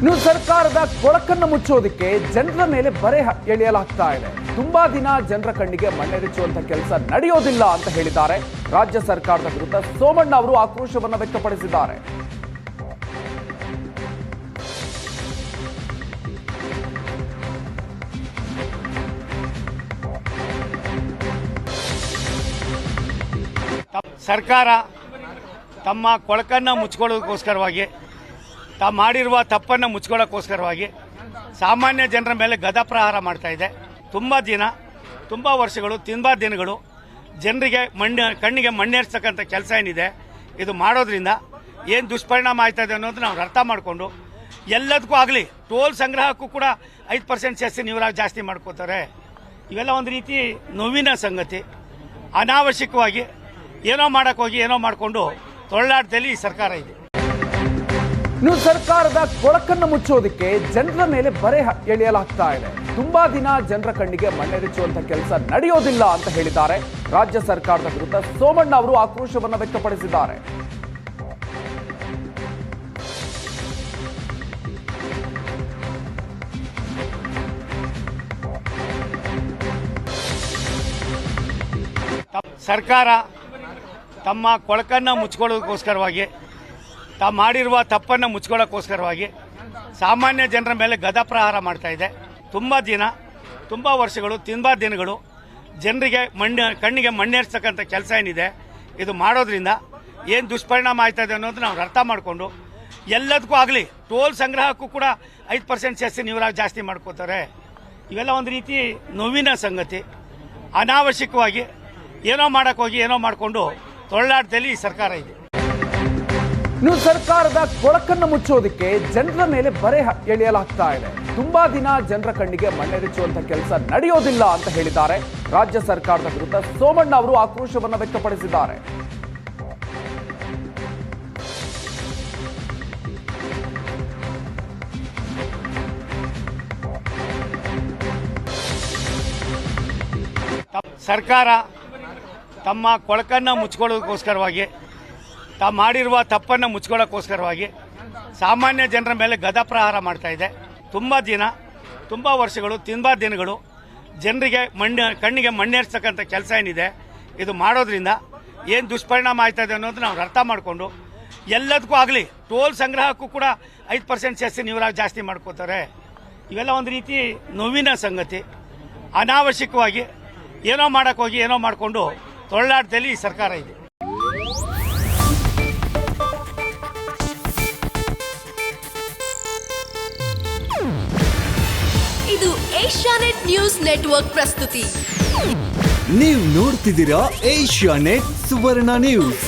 ಇನ್ನು ಸರ್ಕಾರದ ಕೊಳಕನ್ನು ಮುಚ್ಚೋದಕ್ಕೆ ಜನರ ಮೇಲೆ ಬರೆ ಎಳೆಯಲಾಗ್ತಾ ಇದೆ. ತುಂಬಾ ದಿನ ಜನರ ಕಣ್ಣಿಗೆ ಮಣ್ಣೆರಚುವಂತ ಕೆಲಸ ನಡೆಯೋದಿಲ್ಲ ಅಂತ ಹೇಳಿದ್ದಾರೆ. ರಾಜ್ಯ ಸರ್ಕಾರದ ವಿರುದ್ಧ ಸೋಮಣ್ಣ ಅವರು ಆಕ್ರೋಶವನ್ನು ವ್ಯಕ್ತಪಡಿಸಿದ್ದಾರೆ. ಸರ್ಕಾರ ತಮ್ಮ ಕೊಳಕನ್ನು ಮುಚ್ಕೊಳ್ಳೋದಕ್ಕೋಸ್ಕರವಾಗಿ ತಾವು ಮಾಡಿರುವ ತಪ್ಪನ್ನು ಮುಚ್ಕೊಳ್ಳೋಕ್ಕೋಸ್ಕರವಾಗಿ ಸಾಮಾನ್ಯ ಜನರ ಮೇಲೆ ಗದಾಪ್ರಹಾರ ಮಾಡ್ತಾ ಇದೆ. ತುಂಬ ವರ್ಷಗಳು ದಿನಗಳು ಜನರಿಗೆ ಕಣ್ಣಿಗೆ ಮಣ್ಣೇರಿಸ್ತಕ್ಕಂಥ ಕೆಲಸ ಏನಿದೆ ಇದು ಮಾಡೋದ್ರಿಂದ ಏನು ದುಷ್ಪರಿಣಾಮ ಆಯ್ತದೆ ಅನ್ನೋದು ನಾವು ಅರ್ಥ ಮಾಡಿಕೊಂಡು ಎಲ್ಲದಕ್ಕೂ ಆಗಲಿ ಟೋಲ್ ಸಂಗ್ರಹಕ್ಕೂ ಕೂಡ 5% ಸೆಸ್ಸಿನ ಇವರಾಗಿ ಜಾಸ್ತಿ ಮಾಡ್ಕೋತಾರೆ. ಇವೆಲ್ಲ ಒಂದು ರೀತಿ ನೋವಿನ ಸಂಗತಿ. ಅನಾವಶ್ಯಕವಾಗಿ ಏನೋ ಮಾಡೋಕ್ಕೋಗಿ ಏನೋ ಮಾಡಿಕೊಂಡು ತೊಳ್ಳಾಟದಲ್ಲಿ ಈ ಸರ್ಕಾರ ಇದೆ. ಇನ್ನು ಸರ್ಕಾರದ ಕೊಳಕನ್ನು ಮುಚ್ಚೋದಕ್ಕೆ ಜನರ ಮೇಲೆ ಬರೆ ಎಳೆಯಲಾಗ್ತಾ ಇದೆ. ತುಂಬಾ ದಿನ ಜನರ ಕಣ್ಣಿಗೆ ಮಣ್ಣೆರಚುವಂತ ಕೆಲಸ ನಡೆಯೋದಿಲ್ಲ ಅಂತ ಹೇಳಿದ್ದಾರೆ. ರಾಜ್ಯ ಸರ್ಕಾರದ ವಿರುದ್ಧ ಸೋಮಣ್ಣ ಅವರು ಆಕ್ರೋಶವನ್ನು ವ್ಯಕ್ತಪಡಿಸಿದ್ದಾರೆ. ಸರ್ಕಾರ ತಮ್ಮ ಕೊಳಕನ್ನು ಮುಚ್ಕೊಳ್ಳೋದಕ್ಕೋಸ್ಕರವಾಗಿ ತಾವು ಮಾಡಿರುವ ತಪ್ಪನ್ನು ಮುಚ್ಕೊಳ್ಳೋಕ್ಕೋಸ್ಕರವಾಗಿ ಸಾಮಾನ್ಯ ಜನರ ಮೇಲೆ ಗದಾಪ್ರಹಾರ ಮಾಡ್ತಾ ಇದೆ. ತುಂಬ ವರ್ಷಗಳು ದಿನಗಳು ಜನರಿಗೆ ಕಣ್ಣಿಗೆ ಮಣ್ಣೇರಿಸ್ತಕ್ಕಂಥ ಕೆಲಸ ಏನಿದೆ ಇದು ಮಾಡೋದ್ರಿಂದ ಏನು ದುಷ್ಪರಿಣಾಮ ಆಯ್ತದೆ ಅನ್ನೋದು ನಾವು ಅರ್ಥ ಮಾಡಿಕೊಂಡು ಎಲ್ಲದಕ್ಕೂ ಆಗಲಿ ಟೋಲ್ ಸಂಗ್ರಹಕ್ಕೂ ಕೂಡ 5% ಸೆಸ್ಸಿನ ಇವರಾಗಿ ಜಾಸ್ತಿ ಮಾಡ್ಕೋತಾರೆ. ಇವೆಲ್ಲ ಒಂದು ರೀತಿ ನೋವಿನ ಸಂಗತಿ. ಅನಾವಶ್ಯಕವಾಗಿ ಏನೋ ಮಾಡೋಕ್ಕೋಗಿ ಏನೋ ಮಾಡಿಕೊಂಡು ತೊಳ್ಳಾಟದಲ್ಲಿ ಈ ಸರ್ಕಾರ ಇದೆ. ಇನ್ನು ಸರ್ಕಾರದ ಕೊಳಕನ್ನು ಮುಚ್ಚೋದಕ್ಕೆ ಜನರ ಮೇಲೆ ಬರೆ ಎಳೆಯಲಾಗ್ತಾ ಇದೆ. ತುಂಬಾ ದಿನ ಜನರ ಕಣ್ಣಿಗೆ ಮಣ್ಣೆರಚುವಂತ ಕೆಲಸ ನಡೆಯೋದಿಲ್ಲ ಅಂತ ಹೇಳಿದ್ದಾರೆ. ರಾಜ್ಯ ಸರ್ಕಾರದ ವಿರುದ್ಧ ಸೋಮಣ್ಣ ಅವರು ಆಕ್ರೋಶವನ್ನು ವ್ಯಕ್ತಪಡಿಸಿದ್ದಾರೆ. ಸರ್ಕಾರ ತಮ್ಮ ಕೊಳಕನ್ನು ಮುಚ್ಕೊಳ್ಳೋದಕ್ಕೋಸ್ಕರವಾಗಿ ತಾವು ಮಾಡಿರುವ ತಪ್ಪನ್ನು ಮುಚ್ಕೊಳ್ಳೋಕ್ಕೋಸ್ಕರವಾಗಿ ಸಾಮಾನ್ಯ ಜನರ ಮೇಲೆ ಗದಾಪ್ರಹಾರ ಮಾಡ್ತಾ ಇದೆ. ತುಂಬ ವರ್ಷಗಳು ದಿನಗಳು ಜನರಿಗೆ ಕಣ್ಣಿಗೆ ಮಣ್ಣೇರಿಸ್ತಕ್ಕಂಥ ಕೆಲಸ ಏನಿದೆ ಇದು ಮಾಡೋದ್ರಿಂದ ಏನು ದುಷ್ಪರಿಣಾಮ ಆಯ್ತದೆ ಅನ್ನೋದು ನಾವು ಅರ್ಥ ಮಾಡಿಕೊಂಡು ಎಲ್ಲದಕ್ಕೂ ಆಗಲಿ ಟೋಲ್ ಸಂಗ್ರಹಕ್ಕೂ ಕೂಡ 5% ಸೆಸ್ಸಿನ ಇವರಾಗಿ ಜಾಸ್ತಿ ಮಾಡ್ಕೋತಾರೆ. ಇವೆಲ್ಲ ಒಂದು ರೀತಿ ನೋವಿನ ಸಂಗತಿ. ಅನಾವಶ್ಯಕವಾಗಿ ಏನೋ ಮಾಡೋಕ್ಕೋಗಿ ಏನೋ ಮಾಡಿಕೊಂಡು ತೊಳ್ಳಾಟದಲ್ಲಿ ಈ ಸರ್ಕಾರ ಇದೆ. ಇದು ಏಷ್ಯಾನೆಟ್ ನ್ಯೂಸ್ ನೆಟ್ವರ್ಕ್ ಪ್ರಸ್ತುತಿ. ನೀವು ನೋಡ್ತಿದ್ದೀರಾ ಏಷ್ಯಾನೆಟ್ ಸುವರ್ಣ ನ್ಯೂಸ್.